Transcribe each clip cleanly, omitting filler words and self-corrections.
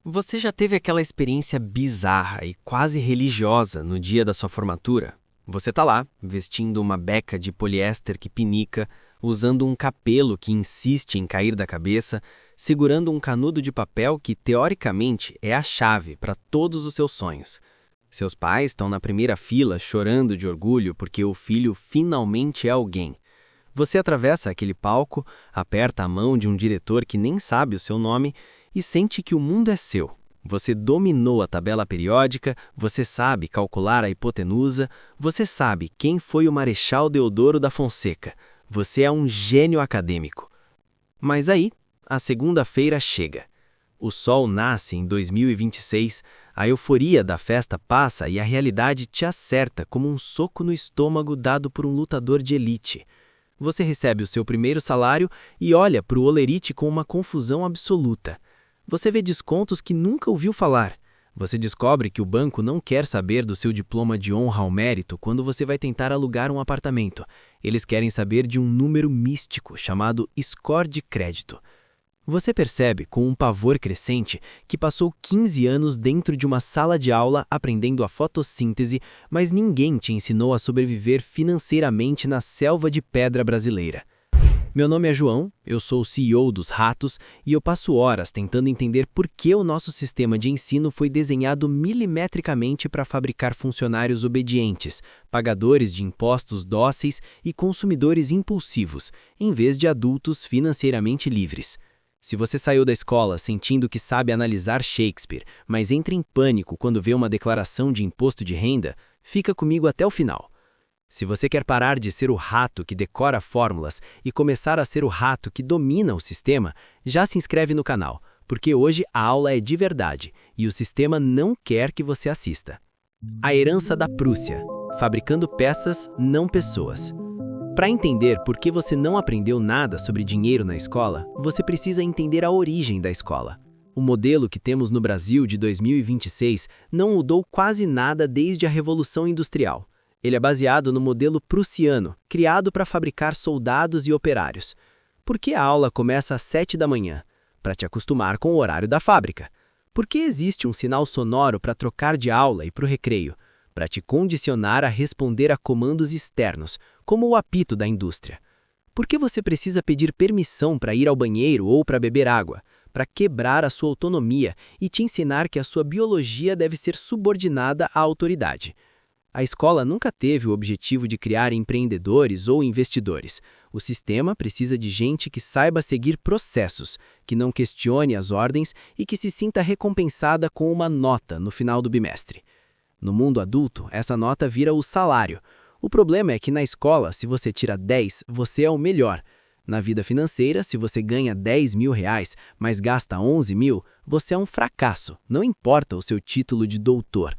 Você já teve aquela experiência bizarra e quase religiosa no dia da sua formatura? Você tá lá, vestindo uma beca de poliéster que pinica, usando um capelo que insiste em cair da cabeça, segurando um canudo de papel que, teoricamente, é a chave para todos os seus sonhos. Seus pais estão na primeira fila chorando de orgulho porque o filho finalmente é alguém. Você atravessa aquele palco, aperta a mão de um diretor que nem sabe o seu nome e sente que o mundo é seu. Você dominou a tabela periódica, você sabe calcular a hipotenusa, você sabe quem foi o Marechal Deodoro da Fonseca. Você é um gênio acadêmico. Mas aí, a segunda-feira chega. O sol nasce em 2026, a euforia da festa passa e a realidade te acerta como um soco no estômago dado por um lutador de elite. Você recebe o seu primeiro salário e olha para o holerite com uma confusão absoluta. Você vê descontos que nunca ouviu falar. Você descobre que o banco não quer saber do seu diploma de honra ao mérito quando você vai tentar alugar um apartamento. Eles querem saber de um número místico chamado score de crédito. Você percebe, com um pavor crescente, que passou 15 anos dentro de uma sala de aula aprendendo a fotossíntese, mas ninguém te ensinou a sobreviver financeiramente na selva de pedra brasileira. Meu nome é João, eu sou o CEO dos Ratos e eu passo horas tentando entender por que o nosso sistema de ensino foi desenhado milimetricamente para fabricar funcionários obedientes, pagadores de impostos dóceis e consumidores impulsivos, em vez de adultos financeiramente livres. Se você saiu da escola sentindo que sabe analisar Shakespeare, mas entra em pânico quando vê uma declaração de imposto de renda, fica comigo até o final. Se você quer parar de ser o rato que decora fórmulas e começar a ser o rato que domina o sistema, já se inscreve no canal, porque hoje a aula é de verdade e o sistema não quer que você assista. A herança da Prússia, fabricando peças, não pessoas. Para entender por que você não aprendeu nada sobre dinheiro na escola, você precisa entender a origem da escola. O modelo que temos no Brasil de 2026 não mudou quase nada desde a Revolução Industrial. Ele é baseado no modelo prussiano, criado para fabricar soldados e operários. Por que a aula começa às 7 da manhã? Para te acostumar com o horário da fábrica. Por que existe um sinal sonoro para trocar de aula e para o recreio? Para te condicionar a responder a comandos externos, como o apito da indústria. Por que você precisa pedir permissão para ir ao banheiro ou para beber água? Para quebrar a sua autonomia e te ensinar que a sua biologia deve ser subordinada à autoridade. A escola nunca teve o objetivo de criar empreendedores ou investidores. O sistema precisa de gente que saiba seguir processos, que não questione as ordens e que se sinta recompensada com uma nota no final do bimestre. No mundo adulto, essa nota vira o salário. O problema é que na escola, se você tira 10, você é o melhor. Na vida financeira, se você ganha 10 mil reais, mas gasta 11 mil, você é um fracasso, não importa o seu título de doutor.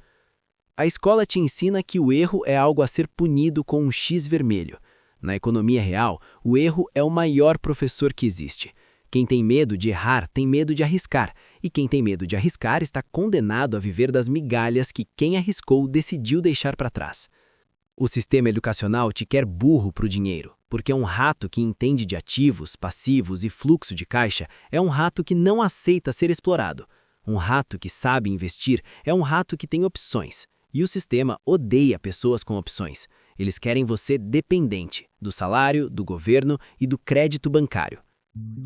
A escola te ensina que o erro é algo a ser punido com um X vermelho. Na economia real, o erro é o maior professor que existe. Quem tem medo de errar tem medo de arriscar, e quem tem medo de arriscar está condenado a viver das migalhas que quem arriscou decidiu deixar para trás. O sistema educacional te quer burro para o dinheiro, porque um rato que entende de ativos, passivos e fluxo de caixa é um rato que não aceita ser explorado. Um rato que sabe investir é um rato que tem opções. E o sistema odeia pessoas com opções. Eles querem você dependente do salário, do governo e do crédito bancário.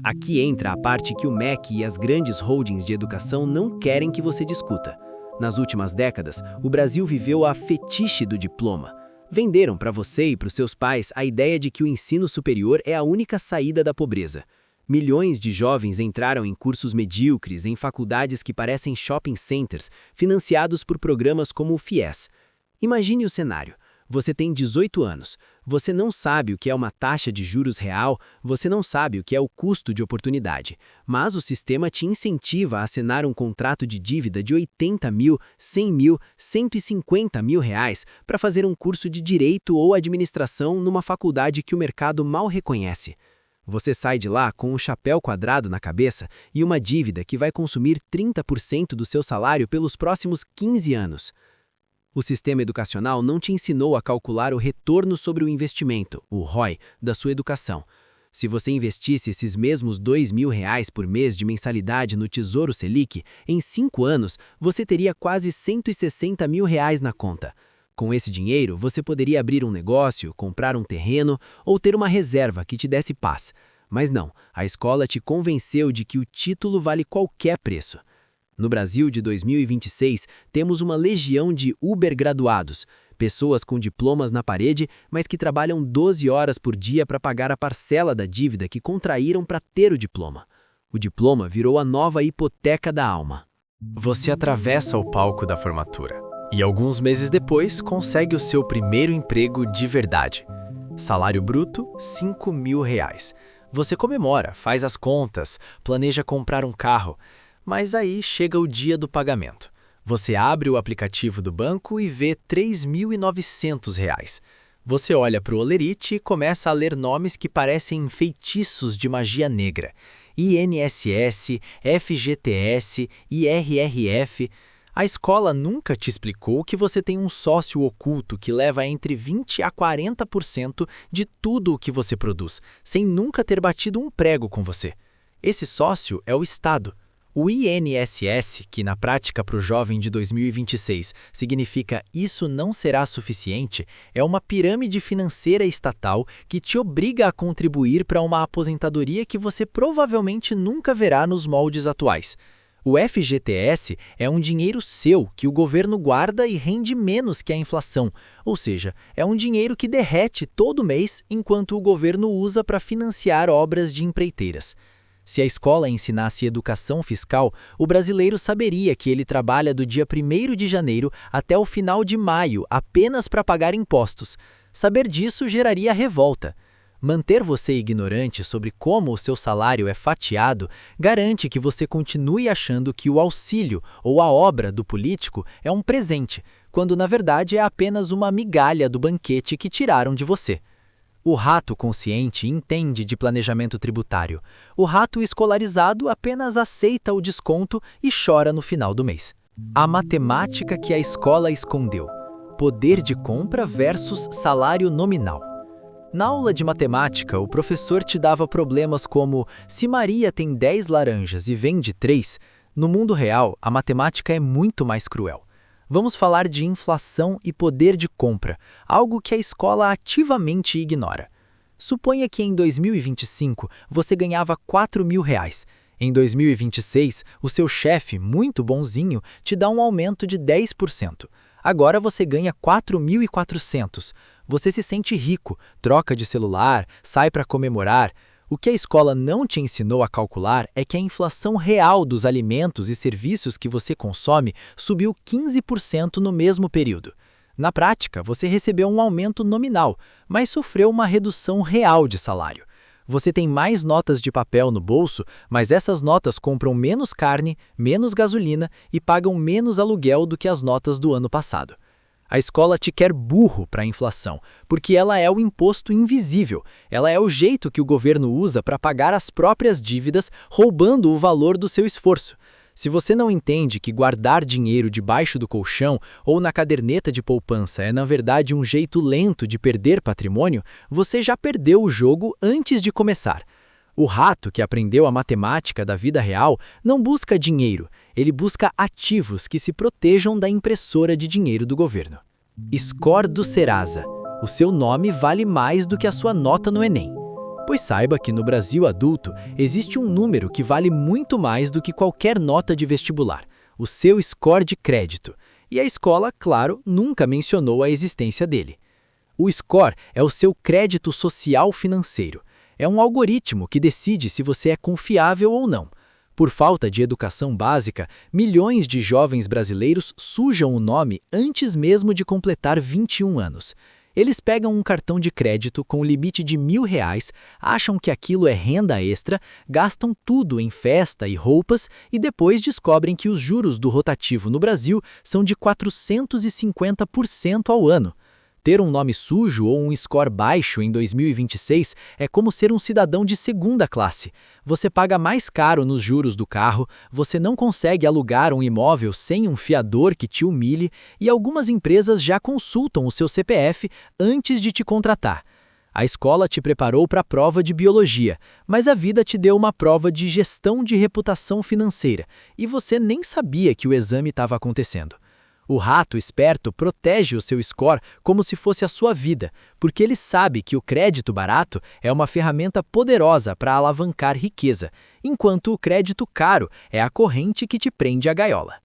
Aqui entra a parte que o MEC e as grandes holdings de educação não querem que você discuta. Nas últimas décadas, o Brasil viveu a fetiche do diploma. Venderam para você e para os seus pais a ideia de que o ensino superior é a única saída da pobreza. Milhões de jovens entraram em cursos medíocres em faculdades que parecem shopping centers, financiados por programas como o FIES. Imagine o cenário. Você tem 18 anos, você não sabe o que é uma taxa de juros real, você não sabe o que é o custo de oportunidade, mas o sistema te incentiva a assinar um contrato de dívida de 80 mil, 100 mil, 150 mil reais para fazer um curso de direito ou administração numa faculdade que o mercado mal reconhece. Você sai de lá com um chapéu quadrado na cabeça e uma dívida que vai consumir 30% do seu salário pelos próximos 15 anos. O sistema educacional não te ensinou a calcular o retorno sobre o investimento, o ROI, da sua educação. Se você investisse esses mesmos R$ 2.000 por mês de mensalidade no Tesouro Selic, em 5 anos você teria quase R$ 160 mil na conta. Com esse dinheiro, você poderia abrir um negócio, comprar um terreno ou ter uma reserva que te desse paz. Mas não, a escola te convenceu de que o título vale qualquer preço. No Brasil de 2026, temos uma legião de Uber-graduados, pessoas com diplomas na parede, mas que trabalham 12 horas por dia para pagar a parcela da dívida que contraíram para ter o diploma. O diploma virou a nova hipoteca da alma. Você atravessa o palco da formatura e alguns meses depois consegue o seu primeiro emprego de verdade. Salário bruto, R$ 5.000. Você comemora, faz as contas, planeja comprar um carro, mas aí chega o dia do pagamento. Você abre o aplicativo do banco e vê R$ 3.900. Você olha para o holerite e começa a ler nomes que parecem feitiços de magia negra. INSS, FGTS, IRRF. A escola nunca te explicou que você tem um sócio oculto que leva entre 20% a 40% de tudo o que você produz, sem nunca ter batido um prego com você. Esse sócio é o Estado. O INSS, que na prática para o jovem de 2026 significa "isso não será suficiente", é uma pirâmide financeira estatal que te obriga a contribuir para uma aposentadoria que você provavelmente nunca verá nos moldes atuais. O FGTS é um dinheiro seu que o governo guarda e rende menos que a inflação, ou seja, é um dinheiro que derrete todo mês enquanto o governo usa para financiar obras de empreiteiras. Se a escola ensinasse educação fiscal, o brasileiro saberia que ele trabalha do dia 1º de janeiro até o final de maio apenas para pagar impostos. Saber disso geraria revolta. Manter você ignorante sobre como o seu salário é fatiado garante que você continue achando que o auxílio ou a obra do político é um presente, quando na verdade é apenas uma migalha do banquete que tiraram de você. O rato consciente entende de planejamento tributário. O rato escolarizado apenas aceita o desconto e chora no final do mês. A matemática que a escola escondeu. Poder de compra versus salário nominal. Na aula de matemática, o professor te dava problemas como: se Maria tem 10 laranjas e vende 3, no mundo real, a matemática é muito mais cruel. Vamos falar de inflação e poder de compra, algo que a escola ativamente ignora. Suponha que em 2025 você ganhava R$ 4.000. Em 2026, o seu chefe, muito bonzinho, te dá um aumento de 10%. Agora você ganha 4.400. Você se sente rico, troca de celular, sai para comemorar. O que a escola não te ensinou a calcular é que a inflação real dos alimentos e serviços que você consome subiu 15% no mesmo período. Na prática, você recebeu um aumento nominal, mas sofreu uma redução real de salário. Você tem mais notas de papel no bolso, mas essas notas compram menos carne, menos gasolina e pagam menos aluguel do que as notas do ano passado. A escola te quer burro para a inflação, porque ela é o imposto invisível, ela é o jeito que o governo usa para pagar as próprias dívidas, roubando o valor do seu esforço. Se você não entende que guardar dinheiro debaixo do colchão ou na caderneta de poupança é na verdade um jeito lento de perder patrimônio, você já perdeu o jogo antes de começar. O rato que aprendeu a matemática da vida real não busca dinheiro, ele busca ativos que se protejam da impressora de dinheiro do governo. Score do Serasa. O seu nome vale mais do que a sua nota no Enem. Pois saiba que no Brasil adulto existe um número que vale muito mais do que qualquer nota de vestibular, o seu score de crédito. E a escola, claro, nunca mencionou a existência dele. O score é o seu crédito social financeiro. É um algoritmo que decide se você é confiável ou não. Por falta de educação básica, milhões de jovens brasileiros sujam o nome antes mesmo de completar 21 anos. Eles pegam um cartão de crédito com limite de R$ 1.000, acham que aquilo é renda extra, gastam tudo em festa e roupas e depois descobrem que os juros do rotativo no Brasil são de 450% ao ano. Ter um nome sujo ou um score baixo em 2026 é como ser um cidadão de segunda classe. Você paga mais caro nos juros do carro, você não consegue alugar um imóvel sem um fiador que te humilhe e algumas empresas já consultam o seu CPF antes de te contratar. A escola te preparou para a prova de biologia, mas a vida te deu uma prova de gestão de reputação financeira e você nem sabia que o exame estava acontecendo. O rato esperto protege o seu score como se fosse a sua vida, porque ele sabe que o crédito barato é uma ferramenta poderosa para alavancar riqueza, enquanto o crédito caro é a corrente que te prende à gaiola.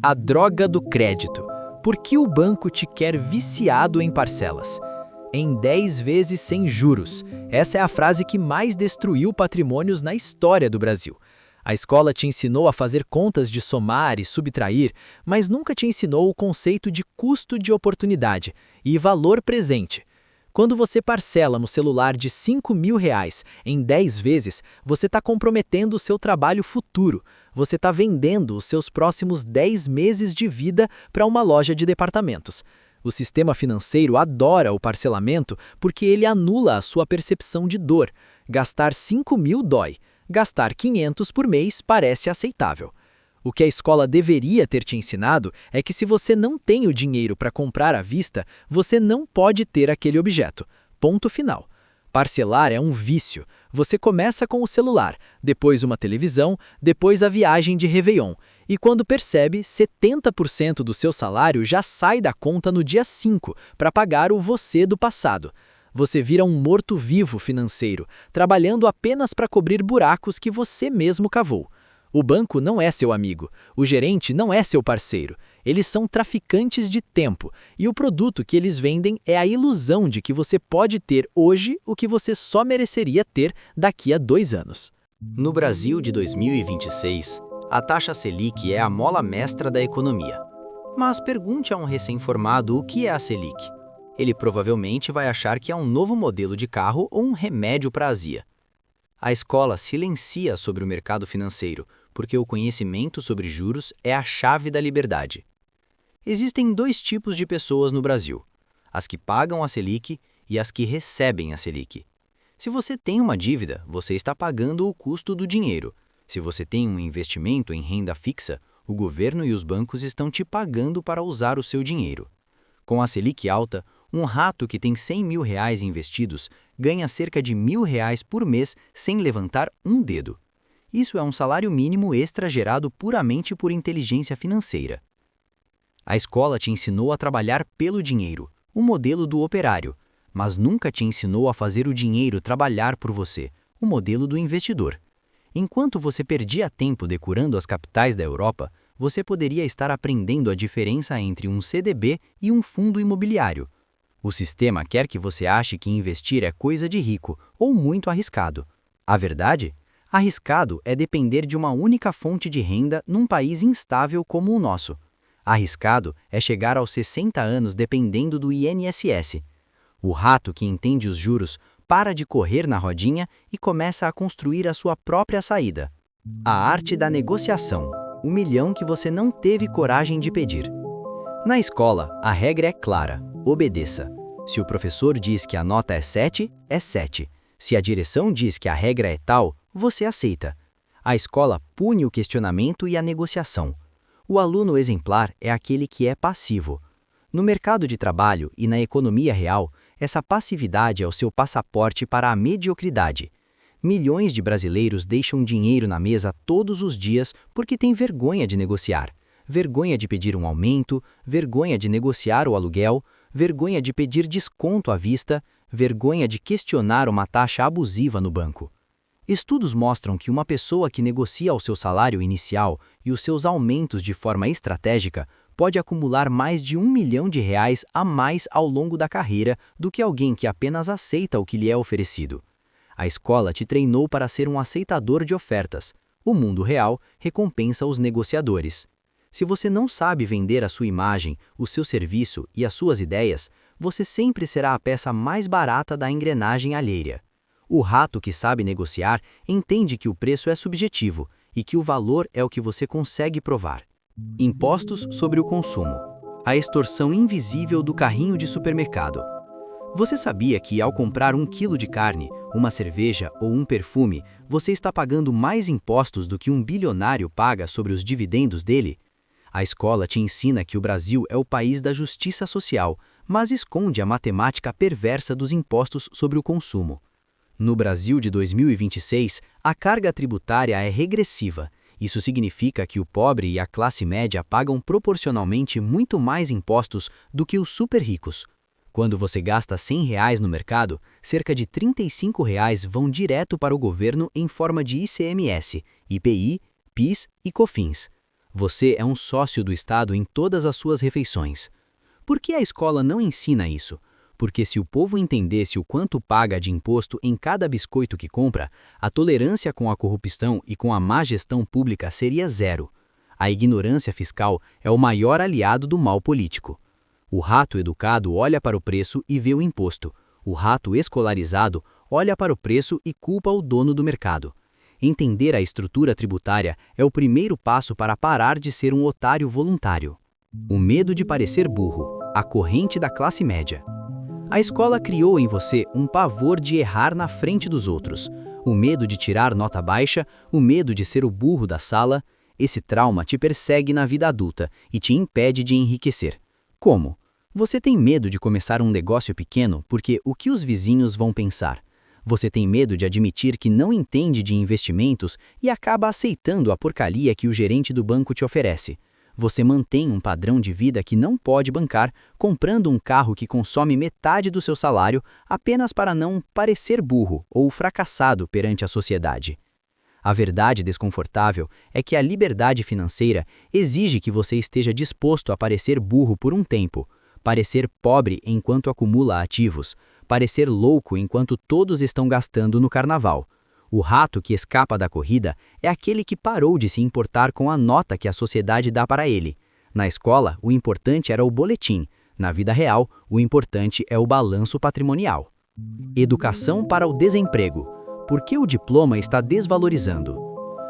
A droga do crédito. Por que o banco te quer viciado em parcelas? Em 10 vezes sem juros. Essa é a frase que mais destruiu patrimônios na história do Brasil. A escola te ensinou a fazer contas de somar e subtrair, mas nunca te ensinou o conceito de custo de oportunidade e valor presente. Quando você parcela no celular de R$ 5.000 em 10 vezes, você está comprometendo o seu trabalho futuro. Você está vendendo os seus próximos 10 meses de vida para uma loja de departamentos. O sistema financeiro adora o parcelamento porque ele anula a sua percepção de dor. Gastar 5.000 dói. Gastar 500 por mês parece aceitável. O que a escola deveria ter te ensinado é que se você não tem o dinheiro para comprar à vista, você não pode ter aquele objeto. Ponto final. Parcelar é um vício. Você começa com o celular, depois uma televisão, depois a viagem de Réveillon. E quando percebe, 70% do seu salário já sai da conta no dia 5 para pagar o você do passado. Você vira um morto-vivo financeiro, trabalhando apenas para cobrir buracos que você mesmo cavou. O banco não é seu amigo, o gerente não é seu parceiro. Eles são traficantes de tempo, e o produto que eles vendem é a ilusão de que você pode ter hoje o que você só mereceria ter daqui a 2 anos. No Brasil de 2026, a taxa Selic é a mola mestra da economia. Mas pergunte a um recém-formado o que é a Selic. Ele provavelmente vai achar que é um novo modelo de carro ou um remédio para a azia. A escola silencia sobre o mercado financeiro, porque o conhecimento sobre juros é a chave da liberdade. Existem 2 tipos de pessoas no Brasil: as que pagam a Selic e as que recebem a Selic. Se você tem uma dívida, você está pagando o custo do dinheiro. Se você tem um investimento em renda fixa, o governo e os bancos estão te pagando para usar o seu dinheiro. Com a Selic alta, um rato que tem R$ 100.000 investidos ganha cerca de R$ 1.000 por mês sem levantar um dedo. Isso é um salário mínimo extra gerado puramente por inteligência financeira. A escola te ensinou a trabalhar pelo dinheiro, o modelo do operário, mas nunca te ensinou a fazer o dinheiro trabalhar por você, o modelo do investidor. Enquanto você perdia tempo decorando as capitais da Europa, você poderia estar aprendendo a diferença entre um CDB e um fundo imobiliário. O sistema quer que você ache que investir é coisa de rico ou muito arriscado. A verdade? Arriscado é depender de uma única fonte de renda num país instável como o nosso. Arriscado é chegar aos 60 anos dependendo do INSS. O rato que entende os juros para de correr na rodinha e começa a construir a sua própria saída. A arte da negociação. O milhão que você não teve coragem de pedir. Na escola, a regra é clara: obedeça. Se o professor diz que a nota é 7, é 7. Se a direção diz que a regra é tal, você aceita. A escola pune o questionamento e a negociação. O aluno exemplar é aquele que é passivo. No mercado de trabalho e na economia real, essa passividade é o seu passaporte para a mediocridade. Milhões de brasileiros deixam dinheiro na mesa todos os dias porque têm vergonha de negociar. Vergonha de pedir um aumento, vergonha de negociar o aluguel, vergonha de pedir desconto à vista, vergonha de questionar uma taxa abusiva no banco. Estudos mostram que uma pessoa que negocia o seu salário inicial e os seus aumentos de forma estratégica pode acumular mais de R$ 1 milhão a mais ao longo da carreira do que alguém que apenas aceita o que lhe é oferecido. A escola te treinou para ser um aceitador de ofertas. O mundo real recompensa os negociadores. Se você não sabe vender a sua imagem, o seu serviço e as suas ideias, você sempre será a peça mais barata da engrenagem alheia. O rato que sabe negociar entende que o preço é subjetivo e que o valor é o que você consegue provar. Impostos sobre o consumo. A extorsão invisível do carrinho de supermercado. Você sabia que ao comprar 1 quilo de carne, uma cerveja ou um perfume, você está pagando mais impostos do que um bilionário paga sobre os dividendos dele? A escola te ensina que o Brasil é o país da justiça social, mas esconde a matemática perversa dos impostos sobre o consumo. No Brasil de 2026, a carga tributária é regressiva. Isso significa que o pobre e a classe média pagam proporcionalmente muito mais impostos do que os super ricos. Quando você gasta R$100 no mercado, cerca de R$35 vão direto para o governo em forma de ICMS, IPI, PIS e COFINS. Você é um sócio do Estado em todas as suas refeições. Por que a escola não ensina isso? Porque se o povo entendesse o quanto paga de imposto em cada biscoito que compra, a tolerância com a corrupção e com a má gestão pública seria zero. A ignorância fiscal é o maior aliado do mal político. O rato educado olha para o preço e vê o imposto. O rato escolarizado olha para o preço e culpa o dono do mercado. Entender a estrutura tributária é o primeiro passo para parar de ser um otário voluntário. O medo de parecer burro, a corrente da classe média. A escola criou em você um pavor de errar na frente dos outros, o medo de tirar nota baixa, o medo de ser o burro da sala. Esse trauma te persegue na vida adulta e te impede de enriquecer. Como? Você tem medo de começar um negócio pequeno porque o que os vizinhos vão pensar? Você tem medo de admitir que não entende de investimentos e acaba aceitando a porcaria que o gerente do banco te oferece. Você mantém um padrão de vida que não pode bancar, comprando um carro que consome metade do seu salário apenas para não parecer burro ou fracassado perante a sociedade. A verdade desconfortável é que a liberdade financeira exige que você esteja disposto a parecer burro por um tempo, parecer pobre enquanto acumula ativos, parecer louco enquanto todos estão gastando no carnaval. O rato que escapa da corrida é aquele que parou de se importar com a nota que a sociedade dá para ele. Na escola, o importante era o boletim. Na vida real, o importante é o balanço patrimonial. Educação para o desemprego. Por que o diploma está desvalorizando?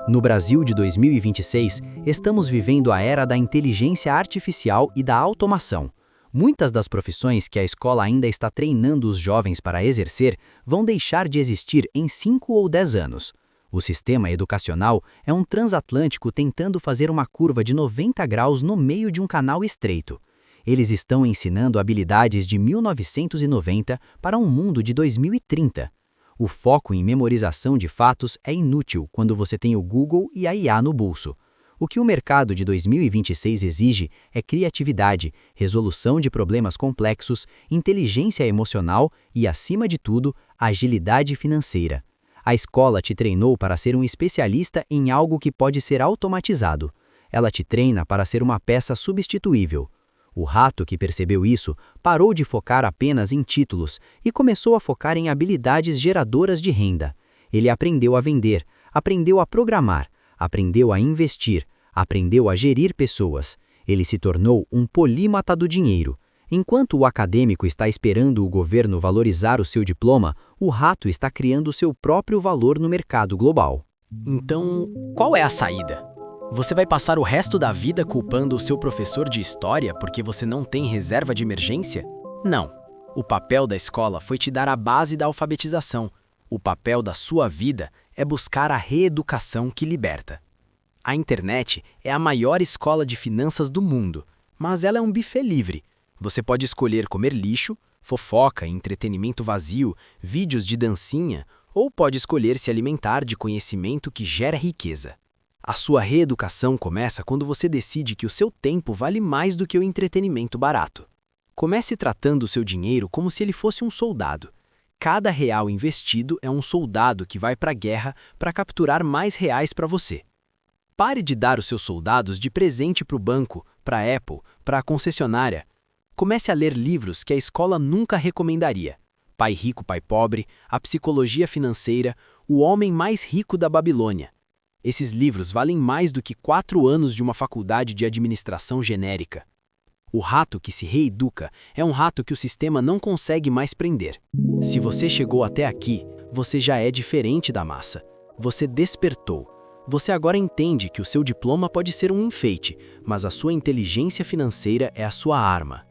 No Brasil de 2026, estamos vivendo a era da inteligência artificial e da automação. Muitas das profissões que a escola ainda está treinando os jovens para exercer vão deixar de existir em 5 ou 10 anos. O sistema educacional é um transatlântico tentando fazer uma curva de 90 graus no meio de um canal estreito. Eles estão ensinando habilidades de 1990 para um mundo de 2030. O foco em memorização de fatos é inútil quando você tem o Google e a IA no bolso. O que o mercado de 2026 exige é criatividade, resolução de problemas complexos, inteligência emocional e, acima de tudo, agilidade financeira. A escola te treinou para ser um especialista em algo que pode ser automatizado. Ela te treina para ser uma peça substituível. O rato que percebeu isso parou de focar apenas em títulos e começou a focar em habilidades geradoras de renda. Ele aprendeu a vender, aprendeu a programar, aprendeu a investir, aprendeu a gerir pessoas. Ele se tornou um polímata do dinheiro. Enquanto o acadêmico está esperando o governo valorizar o seu diploma, o rato está criando seu próprio valor no mercado global. Então, qual é a saída? Você vai passar o resto da vida culpando o seu professor de história porque você não tem reserva de emergência? Não. O papel da escola foi te dar a base da alfabetização. O papel da sua vida é buscar a reeducação que liberta. A internet é a maior escola de finanças do mundo, mas ela é um buffet livre. Você pode escolher comer lixo, fofoca, entretenimento vazio, vídeos de dancinha, ou pode escolher se alimentar de conhecimento que gera riqueza. A sua reeducação começa quando você decide que o seu tempo vale mais do que o entretenimento barato. Comece tratando o seu dinheiro como se ele fosse um soldado. Cada real investido é um soldado que vai para a guerra para capturar mais reais para você. Pare de dar os seus soldados de presente para o banco, para a Apple, para a concessionária. Comece a ler livros que a escola nunca recomendaria. Pai Rico, Pai Pobre, A Psicologia Financeira, O Homem Mais Rico da Babilônia. Esses livros valem mais do que 4 anos de uma faculdade de administração genérica. O rato que se reeduca é um rato que o sistema não consegue mais prender. Se você chegou até aqui, você já é diferente da massa. Você despertou. Você agora entende que o seu diploma pode ser um enfeite, mas a sua inteligência financeira é a sua arma.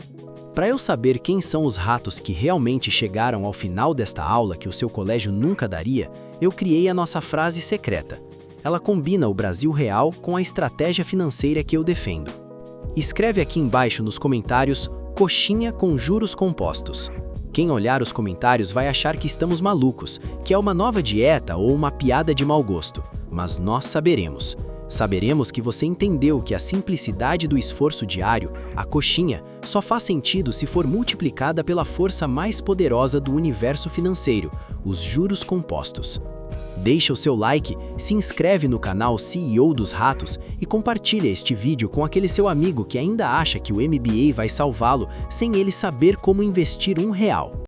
Para eu saber quem são os ratos que realmente chegaram ao final desta aula que o seu colégio nunca daria, eu criei a nossa frase secreta. Ela combina o Brasil real com a estratégia financeira que eu defendo. Escreve aqui embaixo nos comentários coxinha com juros compostos. Quem olhar os comentários vai achar que estamos malucos, que é uma nova dieta ou uma piada de mau gosto, mas nós saberemos. Saberemos que você entendeu que a simplicidade do esforço diário, a coxinha, só faz sentido se for multiplicada pela força mais poderosa do universo financeiro, os juros compostos. Deixa o seu like, se inscreve no canal CEO dos Ratos e compartilha este vídeo com aquele seu amigo que ainda acha que o MBA vai salvá-lo sem ele saber como investir R$1.